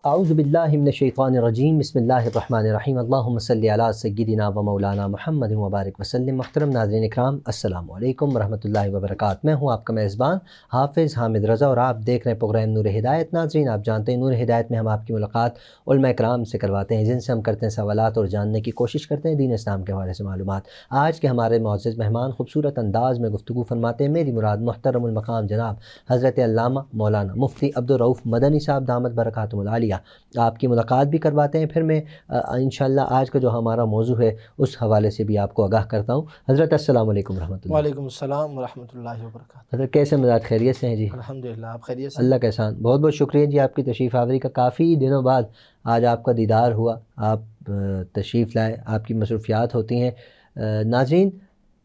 اعوذ باللہ من الشیطان الرجیم، بسم اللہ الرحمن الرحیم، اللہم صلی علی سیدنا و مولانا محمد وبارک وسلم۔ محترم ناظرین اکرام، السلام علیکم ورحمۃ اللہ وبرکاتہ۔ میں ہوں آپ کا میزبان حافظ حامد رضا اور آپ دیکھ رہے ہیں پروگرام نور ہدایت۔ ناظرین، آپ جانتے ہیں نور ہدایت میں ہم آپ کی ملاقات علماء اکرام سے کرواتے ہیں، جن سے ہم کرتے ہیں سوالات اور جاننے کی کوشش کرتے ہیں دین اسلام کے حوالے سے معلومات۔ آج کے ہمارے معزز مہمان خوبصورت انداز میں گفتگو فرماتے ہیں، میری مراد محترم المقام جناب حضرت علامہ مولانا مفتی عبدالرؤف مدنی صاحب دامت برکاتہم العالیہ۔ آپ کی ملاقات بھی کرواتے ہیں، پھر میں انشاءاللہ آج کا جو ہمارا موضوع ہے اس حوالے سے بھی آپ کو آگاہ کرتا ہوں۔ حضرت السلام علیکم ورحمۃ اللہ۔ وعلیکم السلام ورحمۃ اللہ وبرکاتہ۔ حضرت کیسے مزاج، خیریت سے ہیں جی؟ الحمدللہ، آپ خیریت سے؟ اللہ کا احسان، بہت بہت شکریہ جی آپ کی تشریف آوری کا۔ کافی دنوں بعد آج آپ کا دیدار ہوا، آپ تشریف لائے، آپ کی مصروفیات ہوتی ہیں۔ ناظرین،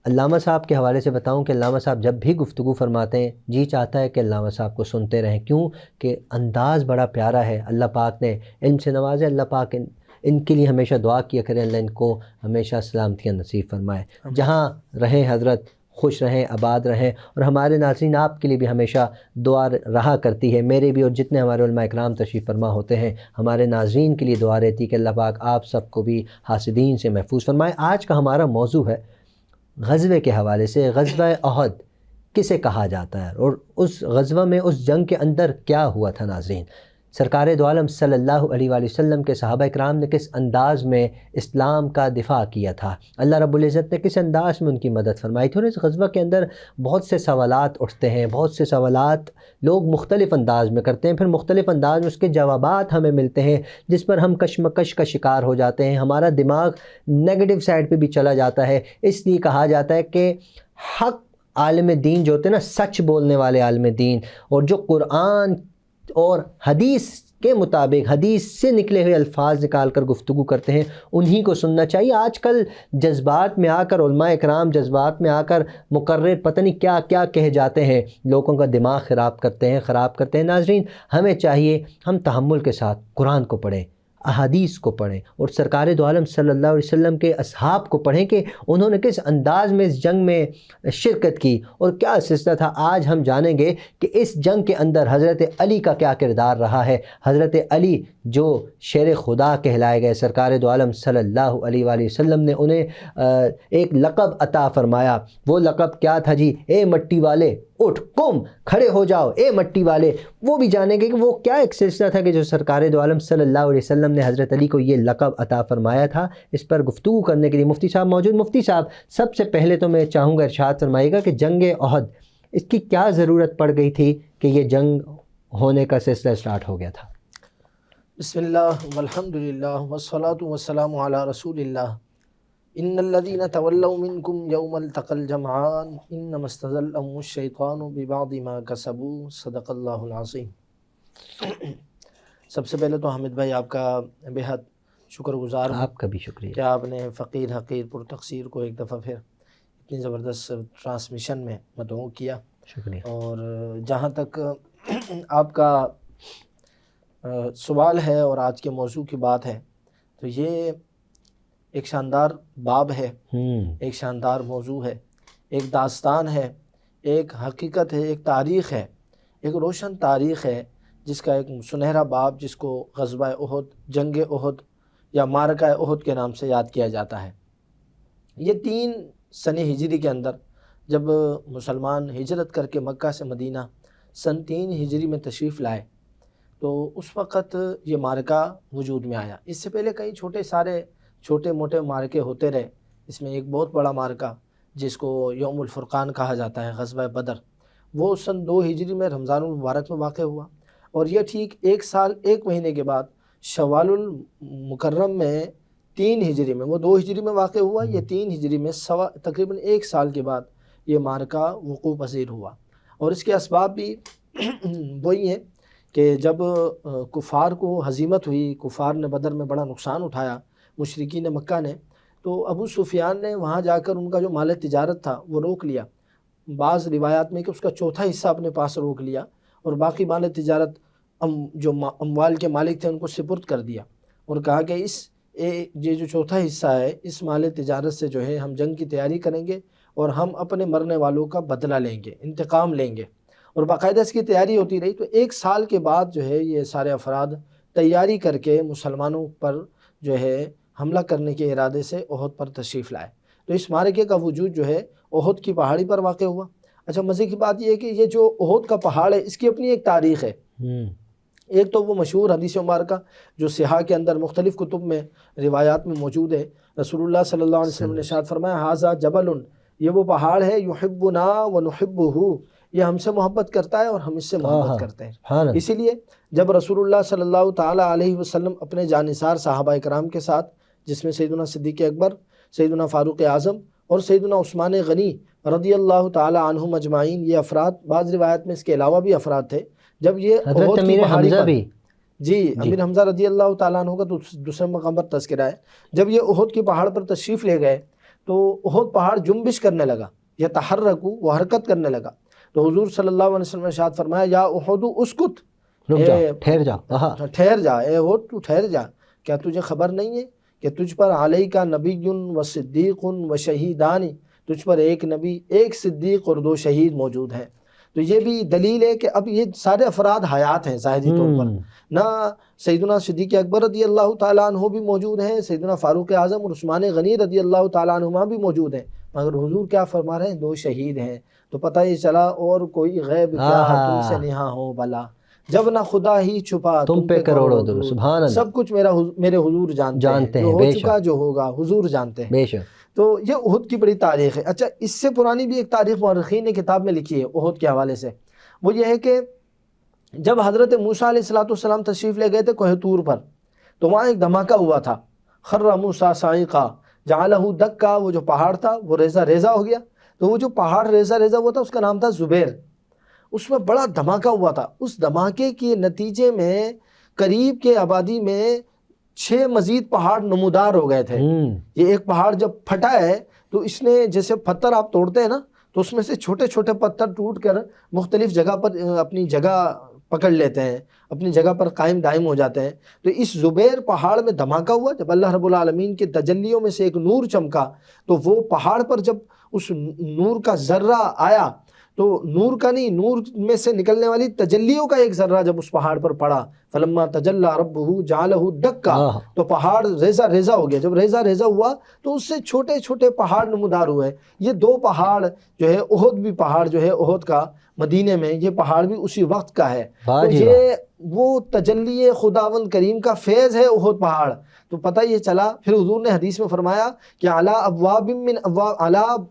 علامہ صاحب کے حوالے سے بتاؤں کہ علامہ صاحب جب بھی گفتگو فرماتے ہیں جی چاہتا ہے کہ علامہ صاحب کو سنتے رہیں، کیوں کہ انداز بڑا پیارا ہے۔ اللہ پاک نے علم سے نوازے، اللہ پاک ان کے لیے ہمیشہ دعا کیا کریں، اللہ ان کو ہمیشہ سلامتیاں نصیب فرمائے، جہاں رہیں حضرت خوش رہیں، آباد رہیں۔ اور ہمارے ناظرین آپ کے لیے بھی ہمیشہ دعا رہا کرتی ہے، میرے بھی اور جتنے ہمارے علماء اکرام تشریف فرما ہوتے ہیں ہمارے ناظرین کے لیے دعا رہتی ہے کہ اللہ پاک آپ سب کو بھی حاسدین سے محفوظ فرمائے۔ آج کا ہمارا موضوع ہے غزوے کے حوالے سے، غزوہ احد کسے کہا جاتا ہے اور اس غزوہ میں، اس جنگ کے اندر کیا ہوا تھا۔ ناظرین، سرکار دو عالم صلی اللہ علیہ وآلہ وسلم کے صحابہ اکرام نے کس انداز میں اسلام کا دفاع کیا تھا، اللہ رب العزت نے کس انداز میں ان کی مدد فرمائی تھی، اور اس غزوہ کے اندر بہت سے سوالات اٹھتے ہیں، بہت سے سوالات لوگ مختلف انداز میں کرتے ہیں، پھر مختلف انداز میں اس کے جوابات ہمیں ملتے ہیں، جس پر ہم کشمکش کا شکار ہو جاتے ہیں، ہمارا دماغ نیگیٹو سائڈ پہ بھی چلا جاتا ہے۔ اس لیے کہا جاتا ہے کہ حق عالم دین جو ہوتے ہیں نا، سچ بولنے والے عالم دین، اور جو قرآن اور حدیث کے مطابق حدیث سے نکلے ہوئے الفاظ نکال کر گفتگو کرتے ہیں، انہی کو سننا چاہیے۔ آج کل جذبات میں آ کر علماء اکرام جذبات میں آ کر مقرر پتہ نہیں کیا کیا کہہ جاتے ہیں، لوگوں کا دماغ خراب کرتے ہیں۔ ناظرین، ہمیں چاہیے ہم تحمل کے ساتھ قرآن کو پڑھیں، احادیث کو پڑھیں، اور سرکار دو عالم صلی اللہ علیہ وسلم کے اصحاب کو پڑھیں کہ انہوں نے کس انداز میں اس جنگ میں شرکت کی اور کیا سلسلہ تھا۔ آج ہم جانیں گے کہ اس جنگ کے اندر حضرت علی کا کیا کردار رہا ہے۔ حضرت علی جو شیر خدا کہلائے گئے، سرکار دو عالم صلی اللہ علیہ وآلہ وسلم نے انہیں ایک لقب عطا فرمایا۔ وہ لقب کیا تھا جی؟ اے مٹی والے اٹھ، قم، کھڑے ہو جاؤ، اے مٹی والے۔ وہ بھی جانیں گے کہ وہ کیا ایک سلسلہ تھا کہ جو سرکار دو عالم صلی اللہ علیہ وسلم نے حضرت علی کو یہ لقب عطا فرمایا تھا۔ اس پر گفتگو کرنے کے لیے مفتی صاحب موجود۔ مفتی صاحب، سب سے پہلے تو میں چاہوں گا ارشاد فرمائیے گا کہ جنگ احد، اس کی کیا ضرورت پڑ گئی تھی کہ یہ جنگ ہونے کا سلسلہ سٹارٹ ہو گیا تھا؟ بسم اللہ والحمدللہ والصلاة والسلام علی رسول اللہ۔ ان الذین تولوا منکم یوم التقى الجمعان انما استزلهم الشیطان ببعض ما کسبوا، صدق اللہ العظیم۔ سب سے پہلے تو حامد بھائی آپ کا بہت شکر گزار ہوں، آپ کا بھی شکریہ کہ آپ نے فقیر حقیر پر تقصیر کو ایک دفعہ پھر اتنی زبردست ٹرانسمیشن میں مدعو کیا۔ شکریہ۔ اور جہاں تک آپ کا سوال ہے اور آج کے موضوع کی بات ہے، تو یہ ایک شاندار باب ہے، ایک شاندار موضوع ہے، ایک داستان ہے، ایک حقیقت ہے، ایک تاریخ ہے، ایک روشن تاریخ ہے، جس کا ایک سنہرا باب، جس کو غزوہ احد، جنگ احد یا معرکہ احد کے نام سے یاد کیا جاتا ہے۔ یہ 3 سن ہجری کے اندر جب مسلمان ہجرت کر کے مکہ سے مدینہ سن 3 ہجری میں تشریف لائے، تو اس وقت یہ معرکہ وجود میں آیا۔ اس سے پہلے کئی چھوٹے موٹے معرکے ہوتے رہے۔ اس میں ایک بہت بڑا معرکہ جس کو یوم الفرقان کہا جاتا ہے، غزوہ بدر، وہ سن 2 ہجری میں رمضان المبارک میں واقع ہوا، اور یہ ٹھیک 1 سال 1 مہینے کے بعد شوال المکرم میں 3 ہجری میں، وہ 2 ہجری میں واقع ہوا، یہ 3 ہجری میں تقریباً 1 سال کے بعد یہ معرکہ وقوع پذیر ہوا۔ اور اس کے اسباب بھی وہی ہیں کہ جب کفار کو ہزیمت ہوئی، کفار نے بدر میں بڑا نقصان اٹھایا، مشرکین مکہ نے، تو ابو سفیان نے وہاں جا کر ان کا جو مال تجارت تھا وہ روک لیا۔ بعض روایات میں کہ اس کا چوتھا حصہ اپنے پاس روک لیا، اور باقی مال تجارت جو اموال کے مالک تھے ان کو سپرد کر دیا، اور کہا کہ یہ جو چوتھا حصہ ہے، اس مال تجارت سے جو ہے ہم جنگ کی تیاری کریں گے، اور ہم اپنے مرنے والوں کا بدلہ لیں گے، انتقام لیں گے۔ اور باقاعدہ اس کی تیاری ہوتی رہی۔ تو 1 سال کے بعد جو ہے یہ سارے افراد تیاری کر کے مسلمانوں پر جو ہے حملہ کرنے کے ارادے سے احد پر تشریف لائے۔ تو اس معرکے کا وجود جو ہے احد کی پہاڑی پر واقع ہوا۔ اچھا، مزے کی بات یہ ہے کہ یہ جو احد کا پہاڑ ہے اس کی اپنی ایک تاریخ ہے۔ ایک تو وہ مشہور حدیث مبارکہ جو صحاح کے اندر مختلف کتب میں روایات میں موجود ہے، رسول اللہ صلی اللہ علیہ وسلم نے ارشاد فرمایا ھذا جبل، یہ وہ پہاڑ ہے، یحبنا ونحبہ، یہ ہم سے محبت کرتا ہے اور ہم اس سے محبت کرتے ہیں۔ اسی لیے جب رسول اللہ صلی اللہ تعالیٰ علیہ وسلم اپنے جانثار صحابہ کرام کے ساتھ، جس میں سیدنا صدیق اکبر، سیدنا فاروق اعظم اور سیدنا عثمان غنی رضی اللہ تعالیٰ عنہم اجمعین، یہ افراد، بعض روایت میں اس کے علاوہ بھی افراد تھے، جب یہ حضرت امیر حمزہ بھی، جی امیر حمزہ رضی اللہ تعالیٰ عنہ کا تو دوسرے مقام پر تذکرہ ہے، جب یہ احد کی پہاڑ پر تشریف لے گئے تو احد پہاڑ جنبش کرنے لگا، یتحرک، وہ حرکت کرنے لگا۔ تو حضور صلی اللہ علیہ وسلم نے ارشاد فرمایا یا احد اسکت، ٹھہر جا، ٹھہر جا، اے احد تو ٹھہر جا، کیا تجھے خبر نہیں ہے کہ تجھ پر علیہ کا نبی و صدیق و شہیدانی، تجھ پر ایک نبی، ایک صدیق اور 2 شہید موجود ہیں۔ تو یہ بھی دلیل ہے کہ اب یہ سارے افراد حیات ہیں ظاہری طور پر، نہ سیدنا صدیق اکبر رضی اللہ تعالیٰ عنہ بھی موجود ہیں، سیدنا فاروق اعظم اور عثمان غنی رضی اللہ تعالیٰ عنہما بھی موجود ہیں، مگر حضور کیا فرما رہے ہیں؟ 2 شہید ہیں۔ تو پتہ یہ چلا اور کوئی غیب کیا تم سے نہاں ہو بلا، جب نہ خدا ہی چھپا تم پہ کروڑوں درود، سبحان اللہ، سب کچھ میرے حضور جانتے ہیں، جو ہو چکا جو ہوگا حضور جانتے ہیں۔ بے شک۔ تو یہ احد کی بڑی تاریخ ہے۔ اچھا، اس سے پرانی بھی ایک تاریخ مورخین نے کتاب میں لکھی ہے احد کے حوالے سے، وہ یہ ہے کہ جب حضرت موسیٰ علیہ السلام تشریف لے گئے تھے کوہ طور پر، تو وہاں ایک دھماکہ ہوا تھا، خر موسیٰ صاعقا جعلہ دکا، وہ جو پہاڑ تھا وہ ریزہ ریزہ ہو گیا۔ تو وہ جو پہاڑ ریزہ ریزہ ہوا تھا اس کا نام تھا زبیر، اس میں بڑا دھماکہ ہوا تھا۔ اس دھماکے کے نتیجے میں قریب کے آبادی میں 6 مزید پہاڑ نمودار ہو گئے تھے۔ یہ ایک پہاڑ جب پھٹا ہے تو اس نے، جیسے پتھر آپ توڑتے ہیں نا، تو اس میں سے چھوٹے چھوٹے پتھر ٹوٹ کر مختلف جگہ پر اپنی جگہ پکڑ لیتے ہیں، اپنی جگہ پر قائم دائم ہو جاتے ہیں۔ تو اس زبیر پہاڑ میں دھماکہ ہوا، جب اللہ رب العالمین کے تجلیوں میں سے ایک نور چمکا، تو وہ پہاڑ پر جب اس نور کا ذرہ آیا، تو نور کا نہیں، نور میں سے نکلنے والی تجلیوں کا ایک ذرہ جب اس پہاڑ پر پڑا، فلما تجلی ربہ جعلہ دکا، تو پہاڑ ریزہ ریزہ ہو گیا۔ جب ریزہ ریزہ ہوا تو اس سے چھوٹے چھوٹے پہاڑ نمودار ہوئے۔ یہ 2 پہاڑ جو ہے، احد بھی پہاڑ جو ہے احد کا مدینے میں، یہ پہاڑ بھی اسی وقت کا ہے۔ تو یہ وہ تجلی خداوند کریم کا فیض ہے احد پہاڑ۔ تو پتہ یہ چلا، پھر حضور نے حدیث میں فرمایا کہ علی ابواب من ابواب،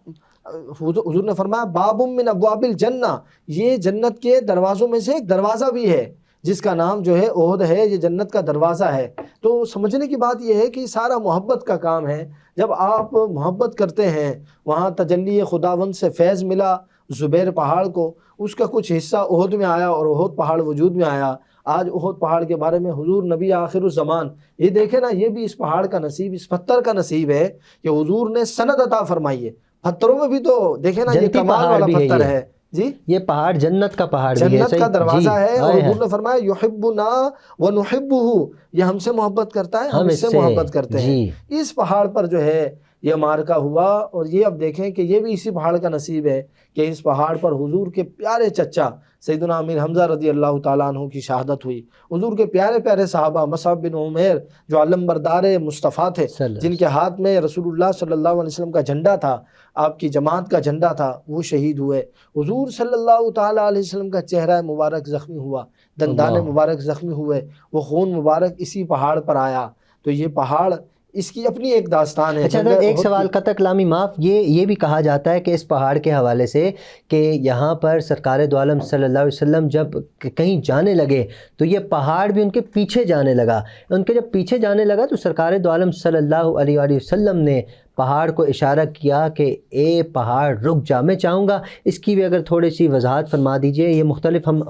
حضور نے فرمایا باب من ابواب الجنہ، یہ جنت کے دروازوں میں سے ایک دروازہ بھی ہے جس کا نام جو ہے احد ہے، یہ جنت کا دروازہ ہے۔ تو سمجھنے کی بات یہ ہے کہ سارا محبت کا کام ہے۔ جب آپ محبت کرتے ہیں، وہاں تجلی خداوند سے فیض ملا زبیر پہاڑ کو، اس کا کچھ حصہ احد میں آیا اور احد پہاڑ وجود میں آیا۔ آج احد پہاڑ کے بارے میں حضور نبی آخر الزمان، یہ دیکھیں نا، یہ بھی اس پہاڑ کا نصیب، اس پتھر کا نصیب ہے کہ حضور نے سند عطا فرمائی ہے۔ پتھروں میں بھی تو دیکھیں نا، یہ کمال والا پتھر ہے جی، یہ پہاڑ جنت کا پہاڑ بھی ہے، جنت کا دروازہ ہے۔ اور حضور نے فرمایا یحبنا ونحبہ، یہ ہم سے محبت کرتا ہے، ہم اس سے محبت کرتے ہیں۔ اس پہاڑ پر جو ہے یہ معرکہ ہوا، اور یہ اب دیکھیں کہ یہ بھی اسی پہاڑ کا نصیب ہے کہ اس پہاڑ پر حضور کے پیارے چچا سیدنا امیر حمزہ رضی اللہ تعالیٰ عنہ کی شہادت ہوئی۔ حضور کے پیارے پیارے صحابہ مصعب بن عمیر جو علم بردار مصطفیٰ تھے، جن کے ہاتھ میں رسول اللہ صلی اللہ علیہ وسلم کا جھنڈا تھا، آپ کی جماعت کا جھنڈا تھا، وہ شہید ہوئے۔ حضور صلی اللہ تعالیٰ علیہ وسلم کا چہرہ مبارک زخمی ہوا، دندان مبارک زخمی ہوئے، وہ خون مبارک اسی پہاڑ پر آیا۔ تو یہ پہاڑ، اس کی اپنی ایک داستان ہے۔ اچھا، ایک سوال قطع کلامی معاف، یہ بھی کہا جاتا ہے کہ اس پہاڑ کے حوالے سے کہ یہاں پر سرکار دو عالم صلی اللہ علیہ وسلم جب کہیں جانے لگے تو یہ پہاڑ بھی ان کے پیچھے جانے لگا۔ ان کے جب پیچھے جانے لگا تو سرکار دو عالم صلی اللہ علیہ وآلہ وسلم نے پہاڑ کو اشارہ کیا کہ اے پہاڑ رک جا۔ میں چاہوں گا اس کی بھی اگر تھوڑی سی وضاحت فرما دیجئے، یہ مختلف ہم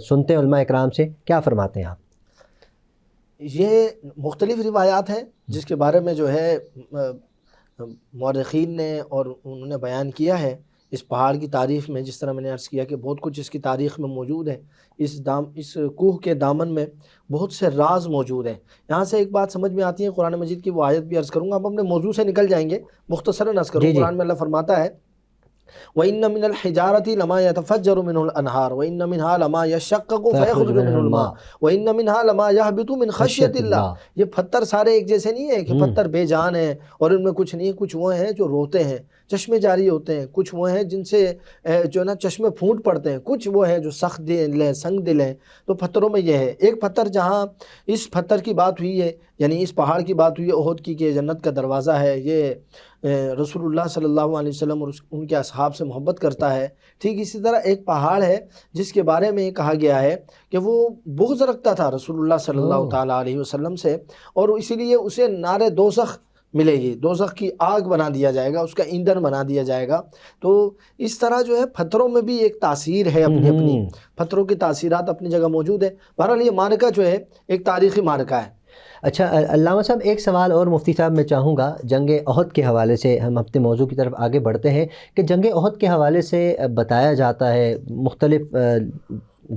سنتے ہیں علماء اکرام سے، کیا فرماتے ہیں آپ؟ یہ مختلف روایات ہیں جس کے بارے میں جو ہے مورخین نے اور انہوں نے بیان کیا ہے اس پہاڑ کی تاریخ میں۔ جس طرح میں نے عرض کیا کہ بہت کچھ اس کی تاریخ میں موجود ہے، اس کوہ کے دامن میں بہت سے راز موجود ہیں۔ یہاں سے ایک بات سمجھ میں آتی ہے، قرآن مجید کی وہ آیت بھی عرض کروں گا، اب اپنے موضوع سے نکل جائیں گے، مختصراً عرض کروں۔ قرآن میں اللہ فرماتا ہے وَإِنَّ مِنَ الْحِجَارَةِ لَمَا يَتَفَجَّرُ مِنْهُ الْأَنْهَارُ وَإِنَّ مِنْهَا لَمَا يَشَّقَّقُ فَيَخْرُجُ مِنْهُ الْمَاءُ وَإِنَّ مِنْهَا لَمَا يَهْبِطُ مِنْ خَشْيَةِ اللَّهِ۔ یہ پتھر سارے ایک جیسے نہیں ہیں کہ پتھر بے جان ہیں اور ان میں کچھ نہیں، کچھ وہ ہیں جو روتے ہیں، چشمے جاری ہوتے ہیں، کچھ وہ ہیں جن سے جو ہے نا چشمے پھوٹ پڑتے ہیں، کچھ وہ ہیں جو سخت دل ہیں، سنگ دل ہیں۔ تو پتھروں میں یہ ہے ایک پتھر، جہاں اس پتھر کی بات ہوئی ہے، یعنی اس پہاڑ کی بات ہوئی ہے احد کی، کہ جنت کا دروازہ ہے، یہ رسول اللہ صلی اللہ علیہ وسلم اور ان کے اصحاب سے محبت کرتا ہے۔ ٹھیک اسی طرح ایک پہاڑ ہے جس کے بارے میں کہا گیا ہے کہ وہ بغض رکھتا تھا رسول اللہ صلی اللہ تعالیٰ علیہ وسلم سے، اور اسی لیے اسے نار دوزخ ملے گی، دوزخ کی آگ بنا دیا جائے گا، اس کا ایندھن بنا دیا جائے گا۔ تو اس طرح جو ہے پتھروں میں بھی ایک تاثیر ہے، اپنی پتھروں کی تاثیرات اپنی جگہ موجود ہے۔ بہرحال یہ معرکہ جو ہے ایک تاریخی معرکہ ہے۔ اچھا علامہ صاحب، ایک سوال اور مفتی صاحب میں چاہوں گا جنگ احد کے حوالے سے، ہم اپنے موضوع کی طرف آگے بڑھتے ہیں، کہ جنگ احد کے حوالے سے بتایا جاتا ہے، مختلف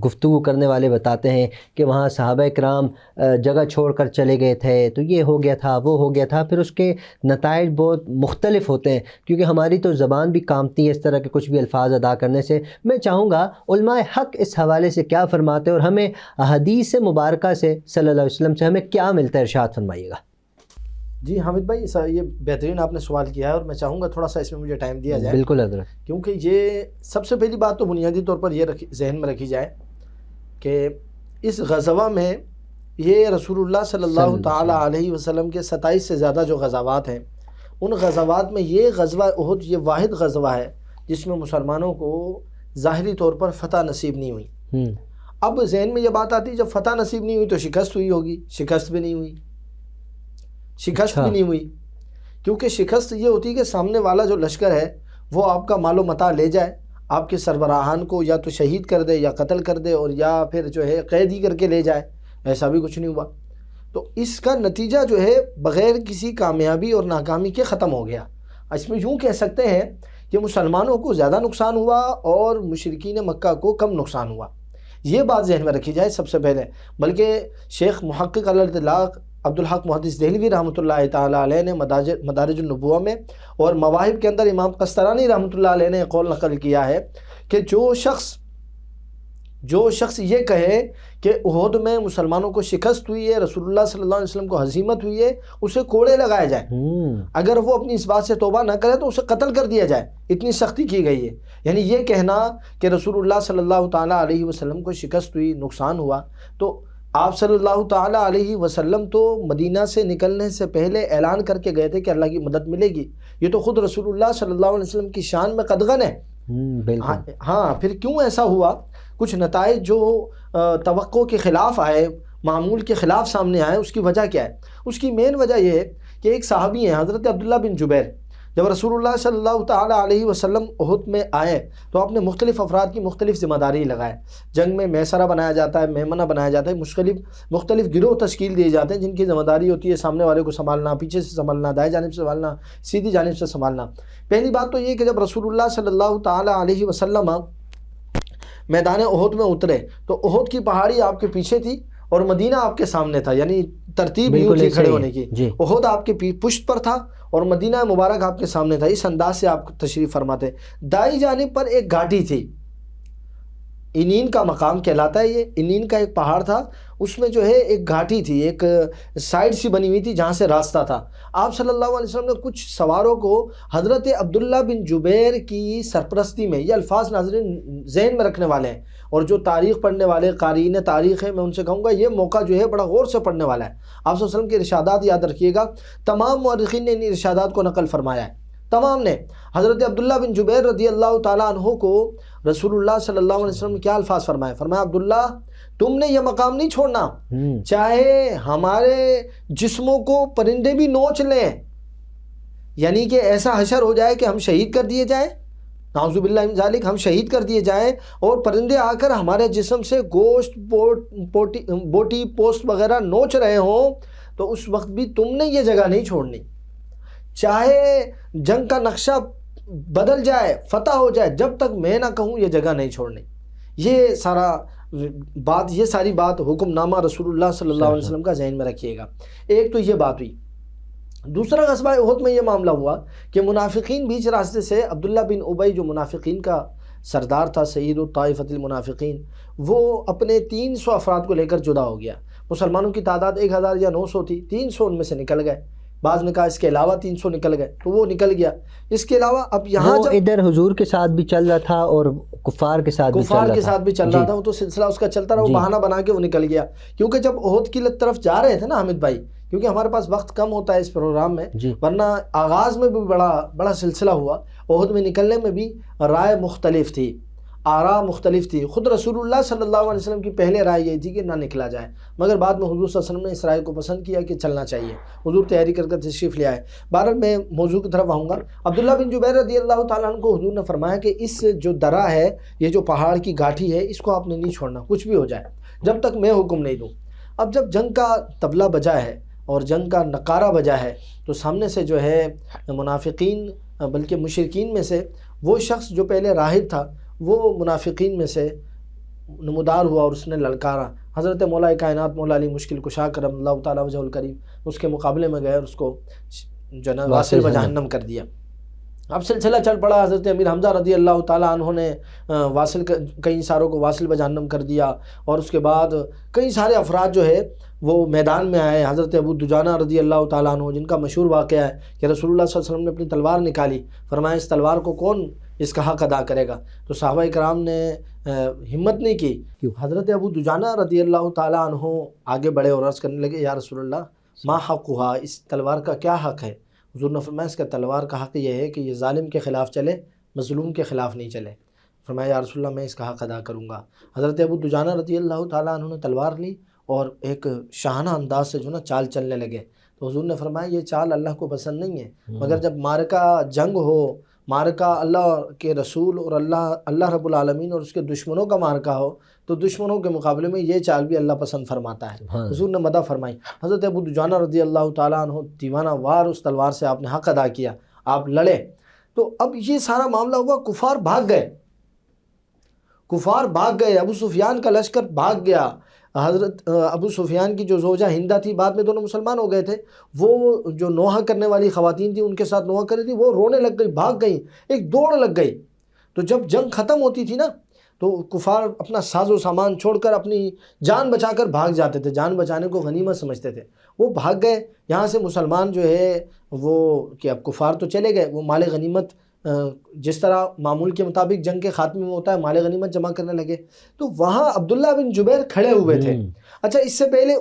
گفتگو کرنے والے بتاتے ہیں کہ وہاں صحابہ کرام جگہ چھوڑ کر چلے گئے تھے، تو یہ ہو گیا تھا، وہ ہو گیا تھا، پھر اس کے نتائج بہت مختلف ہوتے ہیں، کیونکہ ہماری تو زبان بھی کامتی ہے اس طرح کے کچھ بھی الفاظ ادا کرنے سے۔ میں چاہوں گا علماء حق اس حوالے سے کیا فرماتے ہیں، اور ہمیں حدیث مبارکہ سے صلی اللہ علیہ وسلم سے ہمیں کیا ملتا ہے، ارشاد فرمائیے گا۔ جی حامد بھائی، یہ بہترین آپ نے سوال کیا ہے، اور میں چاہوں گا تھوڑا سا اس میں مجھے ٹائم دیا جائے۔ بالکل حضرت، کیونکہ یہ سب سے پہلی بات تو بنیادی طور پر یہ ذہن میں رکھی جائے کہ اس غزوہ میں یہ رسول اللہ صلی اللہ تعالیٰ علیہ وسلم کے 27 سے زیادہ جو غزوات ہیں، ان غزوات میں یہ غزوہ احد یہ واحد غزوہ ہے جس میں مسلمانوں کو ظاہری طور پر فتح نصیب نہیں ہوئی۔ اب ذہن میں یہ بات آتی ہے جب فتح نصیب نہیں ہوئی تو شکست ہوئی ہوگی، شکست بھی نہیں ہوئی، کیونکہ شکست یہ ہوتی ہے کہ سامنے والا جو لشکر ہے وہ آپ کا مال و متاع لے جائے، آپ کے سربراہان کو یا تو شہید کر دے یا قتل کر دے، اور یا پھر جو ہے قید ہی کر کے لے جائے۔ ایسا بھی کچھ نہیں ہوا، تو اس کا نتیجہ جو ہے بغیر کسی کامیابی اور ناکامی کے ختم ہو گیا۔ اس میں یوں کہہ سکتے ہیں کہ مسلمانوں کو زیادہ نقصان ہوا اور مشرکین مکہ کو کم نقصان ہوا۔ یہ بات ذہن میں رکھی جائے سب سے پہلے۔ بلکہ شیخ محقق علی الاطلاق عبدالحق محدث دہلوی رحمۃ اللہ تعالیٰ علیہ نے مدارج النبوہ میں اور مواہب کے اندر امام قسطلانی رحمۃ اللہ علیہ نے قول نقل کیا ہے کہ جو شخص یہ کہے کہ احد میں مسلمانوں کو شکست ہوئی ہے، رسول اللہ صلی اللہ علیہ وسلم کو ہزیمت ہوئی ہے، اسے کوڑے لگائے جائیں۔ اگر وہ اپنی اس بات سے توبہ نہ کرے تو اسے قتل کر دیا جائے، اتنی سختی کی گئی ہے۔ یعنی یہ کہنا کہ رسول اللہ صلی اللہ تعالیٰ علیہ وسلم کو شکست ہوئی، نقصان ہوا، تو آپ صلی اللہ تعالیٰ علیہ وسلم تو مدینہ سے نکلنے سے پہلے اعلان کر کے گئے تھے کہ اللہ کی مدد ملے گی۔ یہ تو خود رسول اللہ صلی اللہ علیہ وسلم کی شان میں قدغن ہے۔ ہاں، پھر کیوں ایسا ہوا؟ کچھ نتائج جو توقع کے خلاف آئے، معمول کے خلاف سامنے آئے، اس کی وجہ کیا ہے؟ اس کی مین وجہ یہ ہے کہ ایک صحابی ہیں حضرت عبداللہ بن جبیر، جب رسول اللہ صلی اللہ تعالیٰ علیہ وسلم احد میں آئے تو آپ نے مختلف افراد کی مختلف ذمہ داری لگائے۔ جنگ میں میسرہ بنایا جاتا ہے، میمنہ بنایا جاتا ہے، مختلف گروہ تشکیل دیے جاتے ہیں جن کی ذمہ داری ہوتی ہے سامنے والے کو سنبھالنا، پیچھے سے سنبھالنا، دائیں جانب سے سنبھالنا، سیدھی جانب سے سنبھالنا۔ پہلی بات تو یہ کہ جب رسول اللہ صلی اللہ تعالیٰ علیہ وسلم میدان احد میں اترے تو احد کی پہاڑی آپ کے پیچھے تھی اور مدینہ آپ کے سامنے تھا، یعنی ترتیب یوں تھی کھڑے ہونے کی۔ احد آپ کے پشت پر تھا اور مدینہ مبارک آپ کے سامنے تھا۔ اس انداز سے آپ تشریف فرماتے۔ دائیں جانب پر ایک گھاٹی تھی، انین کا مقام کہلاتا ہے یہ، انین کا ایک پہاڑ تھا، اس میں جو ہے ایک گھاٹی تھی، ایک سائڈ سی بنی ہوئی تھی جہاں سے راستہ تھا۔ آپ صلی اللہ علیہ وسلم نے کچھ سواروں کو حضرت عبداللہ بن جبیر کی سرپرستی میں، یہ الفاظ ناظرین ذہن میں رکھنے والے ہیں، اور جو تاریخ پڑھنے والے قارئین تاریخ ہیں میں ان سے کہوں گا یہ موقع جو ہے بڑا غور سے پڑھنے والا ہے۔ آپ صلی اللہ علیہ وسلم کے ارشادات یاد رکھیے گا، تمام مورخین نے ان ارشادات کو نقل فرمایا ہے، تمام نے۔ حضرت عبداللہ بن جبیر رضی اللہ تعالیٰ عنہ کو رسول اللہ صلی اللہ علیہ وسلم نے کیا الفاظ فرمائے؟ فرمایا عبداللہ تم نے یہ مقام نہیں چھوڑنا، چاہے ہمارے جسموں کو پرندے بھی نوچ لیں، یعنی کہ ایسا حشر ہو جائے کہ ہم شہید کر دیے جائیں، نعوذ باللہ من ذالک، ہم شہید کر دیے جائیں اور پرندے آ کر ہمارے جسم سے گوشت بوٹی پوست وغیرہ نوچ رہے ہوں تو اس وقت بھی تم نے یہ جگہ نہیں چھوڑنی، چاہے جنگ کا نقشہ بدل جائے، فتح ہو جائے، جب تک میں نہ کہوں یہ جگہ نہیں چھوڑنی۔ یہ ساری بات حکم نامہ رسول اللہ صلی اللہ علیہ وسلم کا ذہن میں رکھیے گا۔ ایک تو یہ بات ہوئی۔ دوسرا غزوہ احد میں یہ معاملہ ہوا کہ منافقین بیچ راستے سے عبداللہ بن ابی جو منافقین کا سردار تھا، سید الطائفۃ المنافقین، وہ اپنے 300 افراد کو لے کر جدا ہو گیا۔ مسلمانوں کی تعداد 1000 یا 900 تھی، 300 ان میں سے نکل گئے، بعض نے کہا اس کے علاوہ 300 نکل گئے، تو وہ نکل گیا۔ اس کے علاوہ اب یہاں وہ ادھر حضور کے ساتھ بھی چل رہا تھا اور کفار کے ساتھ بھی چل رہا تھا، وہ تو سلسلہ اس کا چلتا رہا، وہ بہانہ بنا کے وہ نکل گیا۔ کیونکہ جب احد کی طرف جا رہے تھے نا حامد بھائی، کیونکہ ہمارے پاس وقت کم ہوتا ہے اس پروگرام میں، ورنہ آغاز میں بھی بڑا سلسلہ ہوا، احد میں نکلنے میں بھی رائے مختلف تھی، آراء مختلف تھی۔ خود رسول اللہ صلی اللہ علیہ وسلم کی پہلے رائے یہ تھی کہ نہ نکلا جائے، مگر بعد میں حضور صلی اللہ علیہ وسلم نے اس رائے کو پسند کیا کہ چلنا چاہیے، حضور تیاری کر تشریف لے آئے۔ بہرحال میں موضوع کی طرف آؤں گا۔ عبداللہ بن جبیر رضی اللہ تعالیٰ عنہ کو حضور نے فرمایا کہ اس جو درہ ہے، یہ جو پہاڑ کی گھاٹی ہے، اس کو آپ نے نہیں چھوڑنا، کچھ بھی ہو جائے جب تک میں حکم نہیں دوں۔ اب جب جنگ کا طبلہ بجا ہے اور جنگ کا نقارہ بجا ہے، تو سامنے سے جو ہے منافقین بلکہ مشرکین میں سے وہ شخص جو پہلے راہب تھا، وہ منافقین میں سے نمودار ہوا اور اس نے للکارا، حضرت مولا کائنات مولا علی مشکل کشا کرم اللہ تعالیٰ وجہ الکریم اس کے مقابلے میں گئے اور اس کو جو ہے واصل بجہنم کر دیا۔ اب سلسلہ چل پڑا، حضرت امیر حمزہ رضی اللہ تعالیٰ عنہ نے کئی ساروں کو واصل بجہنم کر دیا، اور اس کے بعد کئی سارے افراد جو ہے وہ میدان میں آئے۔ حضرت ابو دجانہ رضی اللہ تعالیٰ عنہ، جن کا مشہور واقعہ ہے کہ رسول اللہ صلی اللہ علیہ وسلم نے اپنی تلوار نکالی، فرمایا اس تلوار کو کون اس کا حق ادا کرے گا؟ تو صحابہ کرام نے ہمت نہیں کی۔ حضرت ابو دجانہ رضی اللہ تعالیٰ عنہ آگے بڑھے اور عرض کرنے لگے، یا رسول اللہ ما حقھا، اس تلوار کا کیا حق ہے؟ حضور نے فرمایا اس کا تلوار کا حق یہ ہے کہ یہ ظالم کے خلاف چلے، مظلوم کے خلاف نہیں چلے۔ فرمایا یا رسول اللہ میں اس کا حق ادا کروں گا۔ حضرت ابو دجانہ رضی اللہ تعالیٰ عنہ نے تلوار لی اور ایک شاہانہ انداز سے جو نا چال چلنے لگے، تو حضور نے فرمایا یہ چال اللہ کو پسند نہیں ہے، مگر جب معرکہ جنگ ہو، معرکہ اللہ کے رسول اور اللہ رب العالمین اور اس کے دشمنوں کا معرکہ ہو، تو دشمنوں کے مقابلے میں یہ چال بھی اللہ پسند فرماتا ہے۔ حضور نے مدح فرمائی۔ حضرت ابو دجانہ رضی اللہ تعالیٰ عنہ دیوانہ وار اس تلوار سے آپ نے حق ادا کیا، آپ لڑے۔ تو اب یہ سارا معاملہ ہوا، کفار بھاگ گئے، ابو سفیان کا لشکر بھاگ گیا۔ حضرت ابو سفیان کی جو زوجہ ہندہ تھی، بعد میں دونوں مسلمان ہو گئے تھے، وہ جو نوحہ کرنے والی خواتین تھیں ان کے ساتھ نوحہ کر رہی تھی، وہ رونے لگ گئی، بھاگ گئی، ایک دوڑ لگ گئی۔ تو جب جنگ ختم ہوتی تھی نا، تو کفار اپنا ساز و سامان چھوڑ کر اپنی جان بچا کر بھاگ جاتے تھے، جان بچانے کو غنیمت سمجھتے تھے، وہ بھاگ گئے یہاں سے۔ مسلمان جو ہے وہ کہ اب کفار تو چلے گئے، وہ مال غنیمت جس طرح معمول کے مطابق جنگ کے خاتمے میں ہوتا ہے مال غنیمت جمع کرنے لگے، تو وہاں عبداللہ بن جبیر کھڑے ہوئے تھے۔ اچھا، اس سے پہلے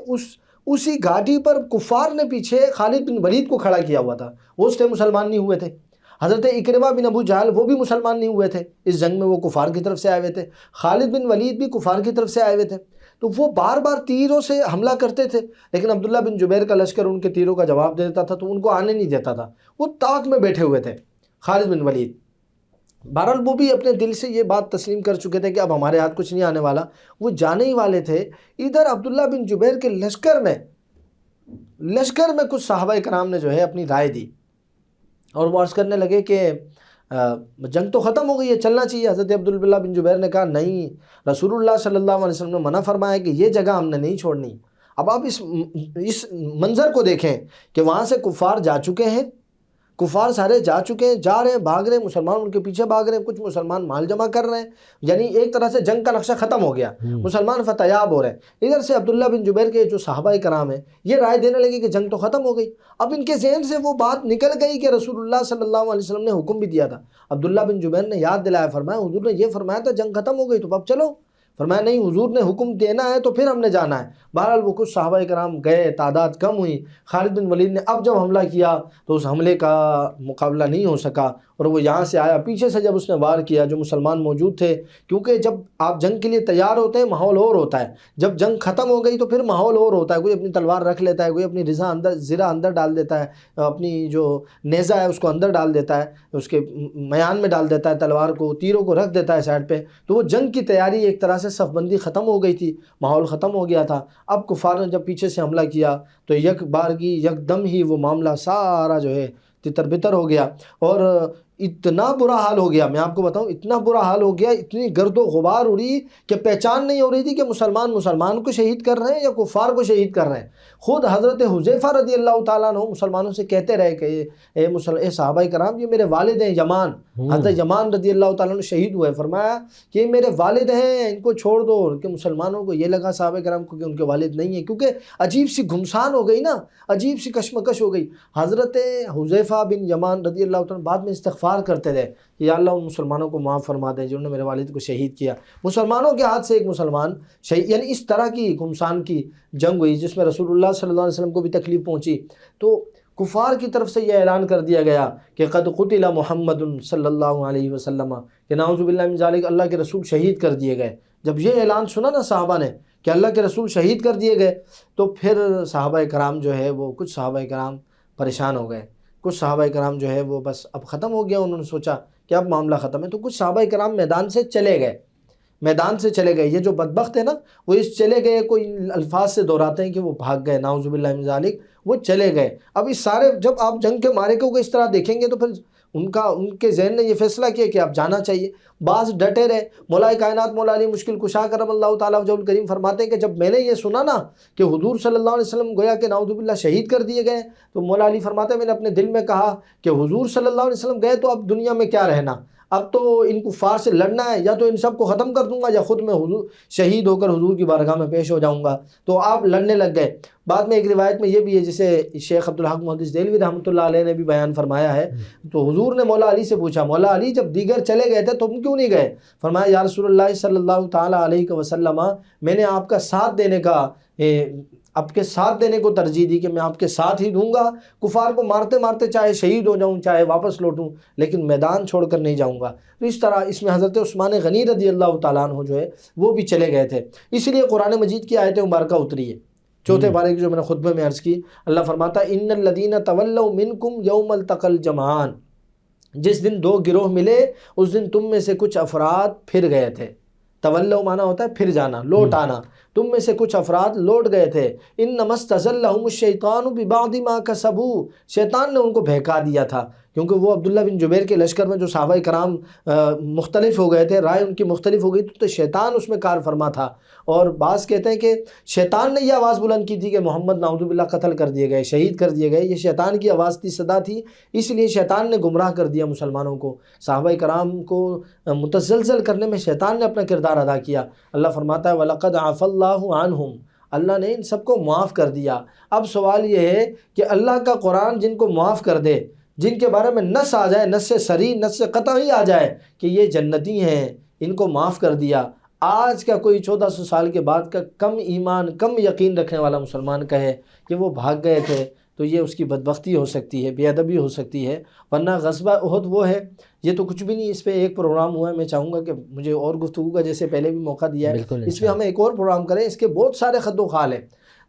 اسی گھاٹی پر کفار نے پیچھے خالد بن ولید کو کھڑا کیا ہوا تھا، وہ اس ٹائم مسلمان نہیں ہوئے تھے۔ حضرت اکرمہ بن ابو جہل وہ بھی مسلمان نہیں ہوئے تھے، اس جنگ میں وہ کفار کی طرف سے آئے ہوئے تھے۔ خالد بن ولید بھی کفار کی طرف سے آئے ہوئے تھے، تو وہ بار بار تیروں سے حملہ کرتے تھے، لیکن عبداللہ بن جبیر کا لشکر ان کے تیروں کا جواب دیتا تھا، تو ان کو آنے نہیں دیتا تھا، وہ طاق میں بیٹھے ہوئے تھے خالد بن ولید۔ بہرحال وہ بھی اپنے دل سے یہ بات تسلیم کر چکے تھے کہ اب ہمارے ہاتھ کچھ نہیں آنے والا، وہ جانے ہی والے تھے۔ ادھر عبداللہ بن جبیر کے لشکر میں کچھ صحابہ کرام نے جو ہے اپنی رائے دی، اور وہ عرض کرنے لگے کہ جنگ تو ختم ہو گئی ہے، چلنا چاہیے۔ حضرت عبداللہ بن جبیر نے کہا نہیں، رسول اللہ صلی اللہ علیہ وسلم نے منع فرمایا کہ یہ جگہ ہم نے نہیں چھوڑنی۔ اب آپ اس منظر کو دیکھیں کہ وہاں سے کفار جا چکے ہیں، کفار سارے جا چکے ہیں، جا رہے ہیں، بھاگ رہے ہیں، مسلمان ان کے پیچھے بھاگ رہے ہیں، کچھ مسلمان مال جمع کر رہے ہیں، یعنی ایک طرح سے جنگ کا نقشہ ختم ہو گیا، مسلمان فتحیاب ہو رہے ہیں۔ ادھر سے عبداللہ بن جبیر کے جو صحابہ کرام ہیں یہ رائے دینے لگے کہ جنگ تو ختم ہو گئی۔ اب ان کے ذہن سے وہ بات نکل گئی کہ رسول اللہ صلی اللہ علیہ وسلم نے حکم بھی دیا تھا۔ عبداللہ بن جبیر نے یاد دلایا، فرمایا حضور نے یہ فرمایا تھا جنگ ختم ہو گئی، تو اب چلو۔ فرمایا نہیں، حضور نے حکم دینا ہے تو پھر ہم نے جانا ہے۔ بہرحال وہ کچھ صحابہ کرام گئے، تعداد کم ہوئی۔ خالد بن ولید نے اب جب حملہ کیا تو اس حملے کا مقابلہ نہیں ہو سکا، اور وہ یہاں سے آیا، پیچھے سے جب اس نے وار کیا، جو مسلمان موجود تھے، کیونکہ جب آپ جنگ کے لیے تیار ہوتے ہیں ماحول اور ہوتا ہے، جب جنگ ختم ہو گئی تو پھر ماحول اور ہوتا ہے، کوئی اپنی تلوار رکھ لیتا ہے، کوئی اپنی زرہ اندر ڈال دیتا ہے، اپنی جو نیزہ ہے اس کو اندر ڈال دیتا ہے، اس کے میان میں ڈال دیتا ہے، تلوار کو، تیروں کو رکھ دیتا ہے سائڈ پہ۔ تو وہ جنگ کی تیاری ایک طرح سے صف بندی ختم ہو گئی تھی، ماحول ختم ہو گیا تھا۔ اب کفار نے جب پیچھے سے حملہ کیا تو یک دم ہی وہ معاملہ سارا جو ہے تتر بتر ہو گیا، اور اتنا برا حال ہو گیا، میں آپ کو بتاؤں اتنا برا حال ہو گیا، اتنی گرد و غبار اڑی کہ پہچان نہیں ہو رہی تھی کہ مسلمان کو شہید کر رہے ہیں یا کفار کو شہید کر رہے ہیں۔ خود حضرت حذیفہ رضی اللہ تعالیٰ عنہ مسلمانوں سے کہتے رہے کہ اے صحابہ کرام، یہ میرے والد ہیں یمان، حضرت یمان رضی اللہ تعالیٰ عنہ شہید ہوئے، فرمایا کہ یہ میرے والد ہیں، ان کو چھوڑ دو۔ کہ مسلمانوں کو یہ لگا صحابہ کرام کو کہ ان کے والد نہیں ہیں، کیونکہ عجیب سی گھمسان ہو گئی نا، عجیب سی کشمکش ہو گئی۔ حضرت حذیفہ بن یمان رضی اللہ تعالیٰ بعد میں استغفار کرتے رہے کہ یا اللہ ان مسلمانوں کو معاف فرما دے جنہوں نے میرے والد کو شہید کیا۔ مسلمانوں کے ہاتھ سے ایک مسلمان شہید، یعنی اس طرح کی گھمسان کی جنگ ہوئی جس میں رسول اللہ صلی اللہ علیہ وسلم کو بھی تکلیف پہنچی، تو کفار کی طرف سے یہ اعلان کر دیا گیا کہ قد قتل محمد صلی اللہ علیہ وسلم، کہ نعوذ باللہ من ذالک، اللہ کے رسول شہید کر دیے گئے۔ جب یہ اعلان سنا نا صحابہ نے کہ اللہ کے رسول شہید کر دیے گئے، تو پھر صحابہ کرام جو ہے وہ، کچھ صحابہ کرام پریشان ہو گئے، کچھ صحابہ کرام جو ہے وہ بس اب ختم ہو گیا، انہوں نے سوچا کہ اب معاملہ ختم ہے، تو کچھ صحابہ کرام میدان سے چلے گئے، میدان سے چلے گئے۔ یہ جو بدبخت ہے نا، وہ اس چلے گئے کوئی الفاظ سے دہراتے ہیں کہ وہ بھاگ گئے، نعوذ باللہ من ذالک، وہ چلے گئے۔ اب اس سارے، جب آپ جنگ کے معرکوں کو اس طرح دیکھیں گے تو پھر ان کے ذہن نے یہ فیصلہ کیا کہ اب جانا چاہیے۔ بعض ڈٹے رہے۔ مولا کائنات مولا علی مشکل کشا کرم اللہ تعالیٰ وجہ الکریم فرماتے ہیں کہ جب میں نے یہ سنا نا کہ حضور صلی اللہ علیہ وسلم گویا کہ نعوذ باللہ شہید کر دیے گئے، تو مولا علی فرماتے ہیں میں نے اپنے دل میں کہا کہ حضور صلی اللہ علیہ وسلم گئے تو اب دنیا میں کیا رہنا، اب تو ان کفار سے لڑنا ہے، یا تو ان سب کو ختم کر دوں گا یا خود میں حضور شہید ہو کر حضور کی بارگاہ میں پیش ہو جاؤں گا۔ تو آپ لڑنے لگ گئے۔ بعد میں ایک روایت میں یہ بھی ہے جسے شیخ عبدالحق محدث دہلوی رحمۃ اللہ علیہ نے بھی بیان فرمایا ہے، تو حضور نے مولا علی سے پوچھا، مولا علی جب دیگر چلے گئے تھے تم کیوں نہیں گئے؟ فرمایا یا رسول اللہ صلی اللہ تعالیٰ علیہ وسلم، میں نے آپ کا ساتھ دینے کا، آپ کے ساتھ دینے کو ترجیح دی کہ میں آپ کے ساتھ ہی دوں گا، کفار کو مارتے مارتے چاہے شہید ہو جاؤں چاہے واپس لوٹوں، لیکن میدان چھوڑ کر نہیں جاؤں گا۔ تو اس طرح اس میں حضرت عثمان غنی رضی اللہ تعالیٰ عنہ جو ہے وہ بھی چلے گئے تھے، اس لیے قرآن مجید کی آیت مبارکہ اتری ہے۔ چوتھے پارے کی جو میں نے خطبے میں عرض کی، اللہ فرماتا ہے ان الذین تولوا منکم یوم التقى الجمعان، جس دن دو گروہ ملے اس دن تم میں سے کچھ افراد پھر گئے تھے۔ تولوا معنی ہوتا ہے پھر جانا، لوٹ آنا۔ تم میں سے کچھ افراد لوٹ گئے تھے۔ انما استزلهم الشیطان ببعض ما کسبوا، شیطان نے ان کو بہکا دیا تھا، کیونکہ وہ عبداللہ بن جبیر کے لشکر میں جو صحابہ کرام مختلف ہو گئے تھے، رائے ان کی مختلف ہو گئی، تو شیطان اس میں کار فرما تھا۔ اور بعض کہتے ہیں کہ شیطان نے یہ آواز بلند کی تھی کہ محمد نعوذ باللہ قتل کر دیے گئے، شہید کر دیے گئے، یہ شیطان کی آواز تھی، صدا تھی، اس لیے شیطان نے گمراہ کر دیا مسلمانوں کو۔ صحابہ کرام کو متزلزل کرنے میں شیطان نے اپنا کردار ادا کیا۔ اللہ فرماتا ہے وَلَقَدْ عَفَا اللَّهُ عَنْهُمْ، اللہ نے ان سب کو معاف کر دیا۔ اب سوال یہ ہے کہ اللہ کا قرآن جن کو معاف کر دے، جن کے بارے میں نص آ جائے، نص صریح، نص قطعی آ جائے کہ یہ جنتی ہیں، ان کو معاف کر دیا، آج کا کوئی 1400 سال کے بعد کا کم ایمان، کم یقین رکھنے والا مسلمان کہے کہ وہ بھاگ گئے تھے، تو یہ اس کی بدبختی ہو سکتی ہے، بے ادبی ہو سکتی ہے۔ ورنہ غزوہ احد وہ ہے، یہ تو کچھ بھی نہیں، اس پہ ایک پروگرام ہوا ہے، میں چاہوں گا کہ مجھے اور گفتگو کا جیسے پہلے بھی موقع دیا ہے، اس پہ ہمیں ایک اور پروگرام کریں، اس کے بہت سارے خد و خال ہیں۔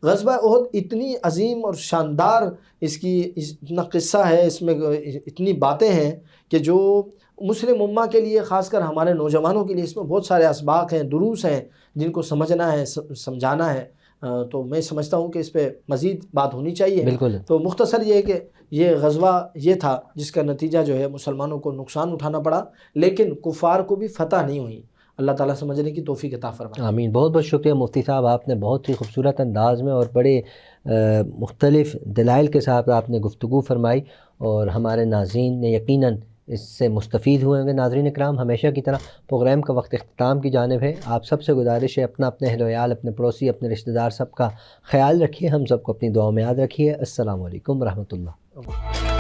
غزوہ احد اتنی عظیم اور شاندار، اس کی اتنا قصہ ہے، اس میں اتنی باتیں ہیں کہ جو مسلم امہ کے لیے، خاص کر ہمارے نوجوانوں کے لیے اس میں بہت سارے اسباق ہیں، دروس ہیں جن کو سمجھنا ہے، سمجھانا ہے۔ تو میں سمجھتا ہوں کہ اس پہ مزید بات ہونی چاہیے۔ بالکل۔ تو مختصر یہ ہے کہ یہ غزوہ یہ تھا جس کا نتیجہ جو ہے مسلمانوں کو نقصان اٹھانا پڑا، لیکن کفار کو بھی فتح نہیں ہوئی۔ اللہ تعالیٰ سمجھنے کی توفیق عطا فرمائے۔ آمین۔ بہت بہت شکریہ مفتی صاحب، آپ نے بہت ہی خوبصورت انداز میں اور بڑے مختلف دلائل کے ساتھ آپ نے گفتگو فرمائی، اور ہمارے ناظرین نے یقیناً اس سے مستفید ہوئے ہوں گے۔ ناظرین اکرام، ہمیشہ کی طرح پروگرام کا وقت اختتام کی جانب ہے۔ آپ سب سے گزارش ہے اپنے اہل و عیال، اپنے پڑوسی، اپنے رشتہ دار سب کا خیال رکھیے، ہم سب کو اپنی دعاؤں میں یاد رکھیے۔ السلام علیکم ورحمۃ اللہ۔